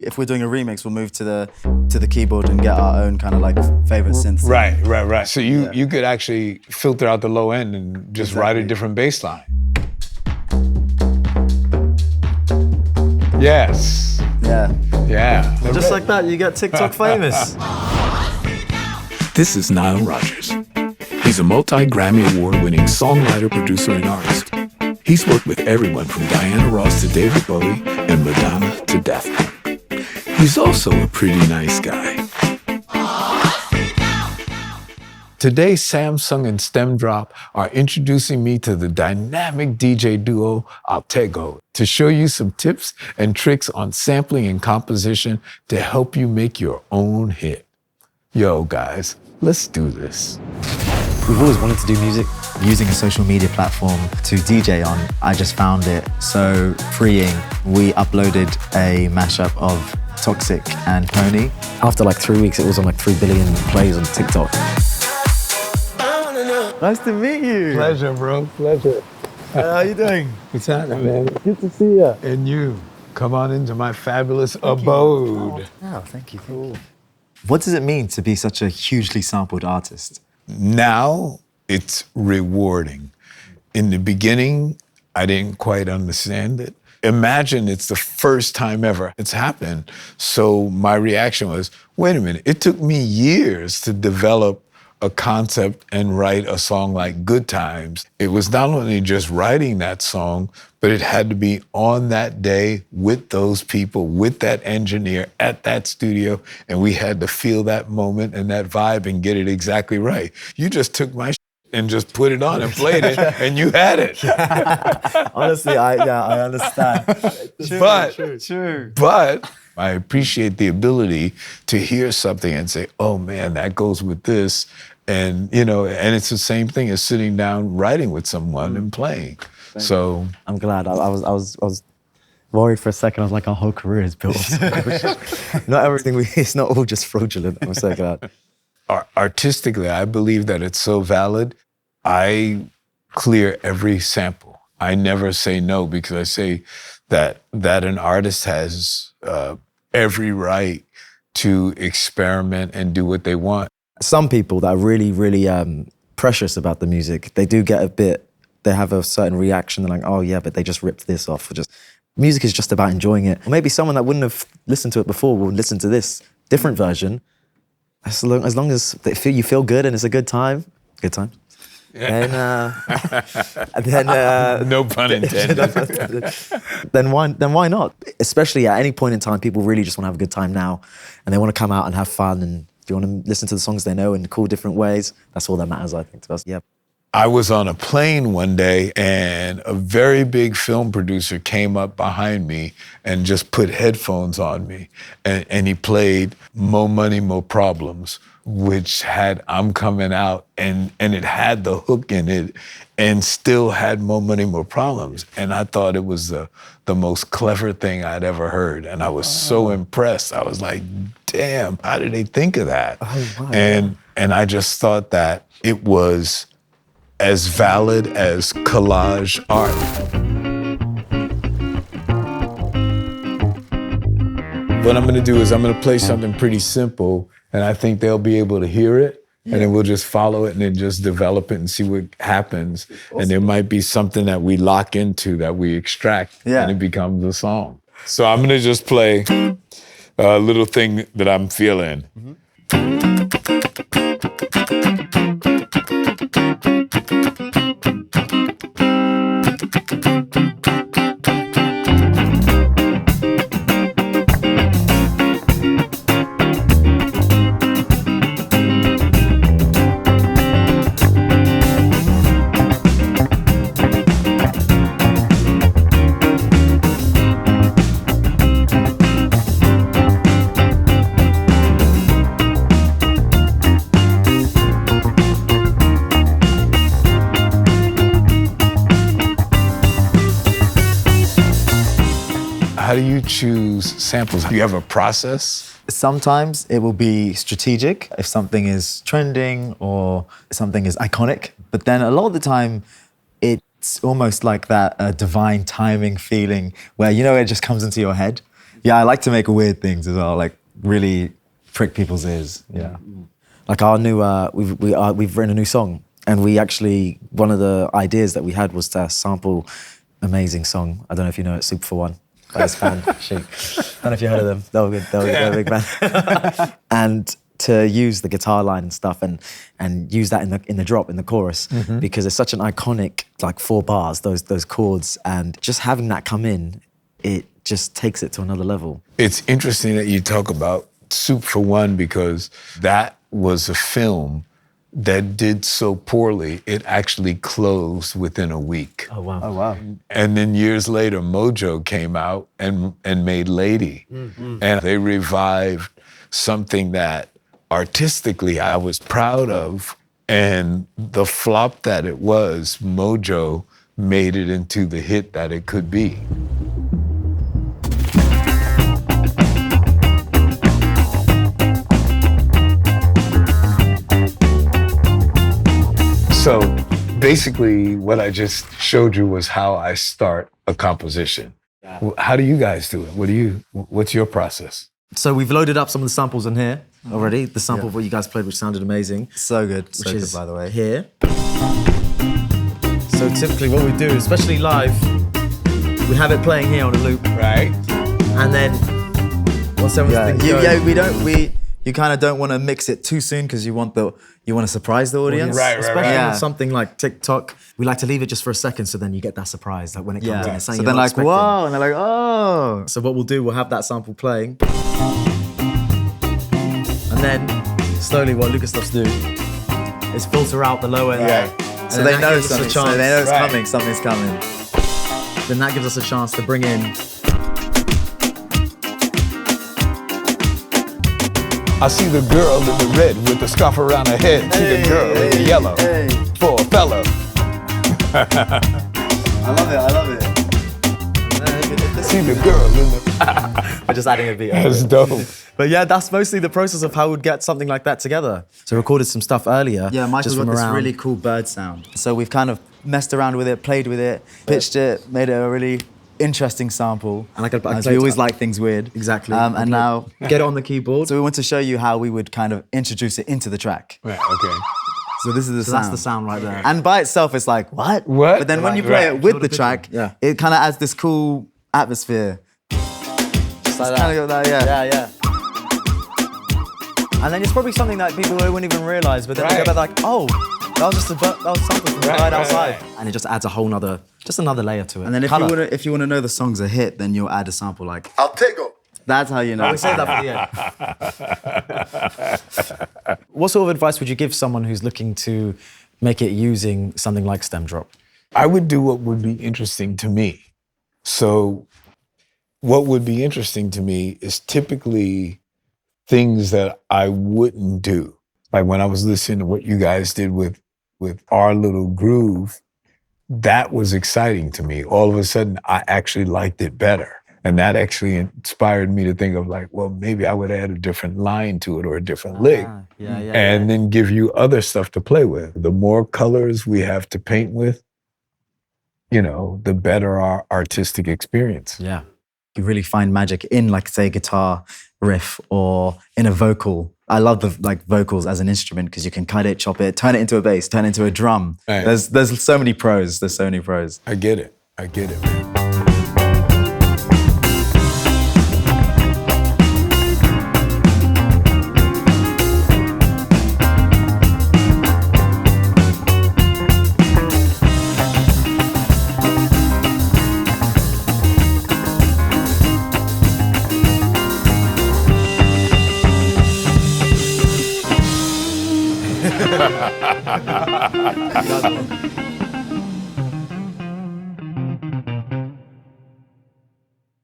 If we're doing a remix, we'll move to the keyboard and get our own kind of like favorite synth. Right. So you could actually filter out the low end and just write a different bass line. Yes. Yeah. Just like that, you get TikTok famous. This is Nile Rodgers. He's a multi-Grammy award-winning songwriter, producer, and artist. He's worked with everyone from Diana Ross to David Bowie and Madonna to Daft Punk. He's also a pretty nice guy. Today, Samsung and StemDrop are introducing me to the dynamic DJ duo Altégo to show you some tips and tricks on sampling and composition to help you make your own hit. Yo, guys, let's do this. We've always wanted to do music. Using a social media platform to DJ on, I just found it so freeing. We uploaded a mashup of Toxic and Pony. After like 3 weeks, it was on like 3 billion plays on TikTok. Nice to meet you. Pleasure, bro. Pleasure. How you doing? What's happening, man? Good to see you. And you. Come on into my fabulous abode. Oh, thank you. Cool. What does it mean to be such a hugely sampled artist? Now it's rewarding. In the beginning, I didn't quite understand it. Imagine it's the first time ever it's happened. So my reaction was, wait a minute, it took me years to develop a concept and write a song like Good Times. It was not only just writing that song, but it had to be on that day with those people, with that engineer at that studio, and we had to feel that moment and that vibe and get it exactly right. You just took my and just put it on and played it, and you had it. Honestly, I understand. True. But I appreciate the ability to hear something and say, oh man, that goes with this. And, and it's the same thing as sitting down, writing with someone and playing. So I'm glad. I was worried for a second. I was like, our whole career is built. Not everything, it's not all just fraudulent. I'm so glad. Artistically, I believe that it's so valid. I clear every sample. I never say no because I say that an artist has every right to experiment and do what they want. Some people that are really, really precious about the music, they do get they have a certain reaction. They're like, oh yeah, but they just ripped this off. Music is just about enjoying it. Or maybe someone that wouldn't have listened to it before will listen to this different version. As long as you feel good and it's a good time. Yeah. Then no pun intended. then why not? Especially at any point in time, people really just want to have a good time now, and they want to come out and have fun. And if you want to listen to the songs they know in cool different ways, that's all that matters, I think, to us. Yeah. I was on a plane one day and a very big film producer came up behind me and just put headphones on me. And he played Mo Money, Mo Problems, which had I'm Coming Out, and it had the hook in it and still had Mo Money, Mo Problems. And I thought it was the most clever thing I'd ever heard. And I was so impressed. I was like, damn, how did they think of that? Oh, wow. And I just thought that it was as valid as collage art. What I'm gonna do is I'm gonna play something pretty simple, and I think they'll be able to hear it, and then we'll just follow it and then just develop it and see what happens. Awesome. And there might be something that we lock into, that we extract, and it becomes a song. So I'm gonna just play a little thing that I'm feeling. How do you choose samples? Do you have a process? Sometimes it will be strategic if something is trending or something is iconic. But then a lot of the time, it's almost like that divine timing feeling where, it just comes into your head. Yeah, I like to make weird things as well, like really prick people's ears. Yeah. Like our new, we've written a new song, and we actually, one of the ideas that we had was to sample amazing song. I don't know if you know it, Super for One, by this band, Chic. I don't know if you heard of them. They were good. They're a big band. And to use the guitar line and stuff, and use that in the drop, in the chorus, because it's such an iconic, like 4 bars, those chords, and just having that come in, it just takes it to another level. It's interesting that you talk about Soup for One, because that was a film that did so poorly, it actually closed within a week. Oh, wow. Oh, wow. And then years later, Mojo came out and made Lady. And they revived something that artistically I was proud of. And the flop that it was, Mojo made it into the hit that it could be. So basically what I just showed you was how I start a composition. Yeah. How do you guys do it? What's your process? So we've loaded up some of the samples in here already. The sample of what you guys played, which sounded amazing. So good. So Which good, is by the way. Here. So typically what we do, especially live, we have it playing here on a loop. Right. And then once everything's going, You kind of don't want to mix it too soon because you want to surprise the audience. Right. Especially Yeah. with something like TikTok, we like to leave it just for a second, so then you get that surprise, like when it comes in. It's So something they're you're not like, expecting. whoa, and they're like, oh. So what we'll do, we'll have that sample playing, and then slowly what Lucas stuffs do is filter out the low end. Yeah. And So then they that know gives us a something. So chance. they know it's Right. coming. Something's coming. Then that gives us a chance to bring in. I see the girl in the red with the scarf around her head. See the girl in the yellow for a fella. I love it. See the girl in the... We're just adding a beat. That's dope. But yeah, that's mostly the process of how we'd get something like that together. So recorded some stuff earlier. Yeah, Michael's just got from this around. really cool bird sound. So we've kind of messed around with it, played with it, pitched it, made it a really interesting sample. And I could- I As played we always it. like things weird. Exactly. And now, Get it on the keyboard. so we want to show you how we would kind of introduce it into the track. Right, okay. So this is the So sound. that's the sound right there. And by itself, it's like, what? What? But then when you Right. play it with Feel the the track, picture. Yeah. it kind of adds this cool atmosphere. Just like Kind of got that, yeah. Yeah. And then it's probably something that people wouldn't even realize, but then they Right. go back like, oh, that was something from right outside. right. And it just adds a whole nother, just another layer to it. And then Colour. if you want to know the song's a hit, then you'll add a sample like, Altégo. that's how you know. We say that for the end. What sort of advice would you give someone who's looking to make it using something like StemDrop? I would do what would be interesting to me. So what would be interesting to me is typically things that I wouldn't do. Like when I was listening to what you guys did with Our Little Groove, that was exciting to me. All of a sudden, I actually liked it better. And that actually inspired me to think of like, well, maybe I would add a different line to it or a different lick. And then give you other stuff to play with. The more colors we have to paint with, you know, the better our artistic experience. Yeah. You really find magic in, like, say, guitar riff or in a vocal. I love the vocals as an instrument because you can cut it, chop it, turn it into a bass, turn it into a drum. Right. There's so many pros. There's so many pros. I get it, man.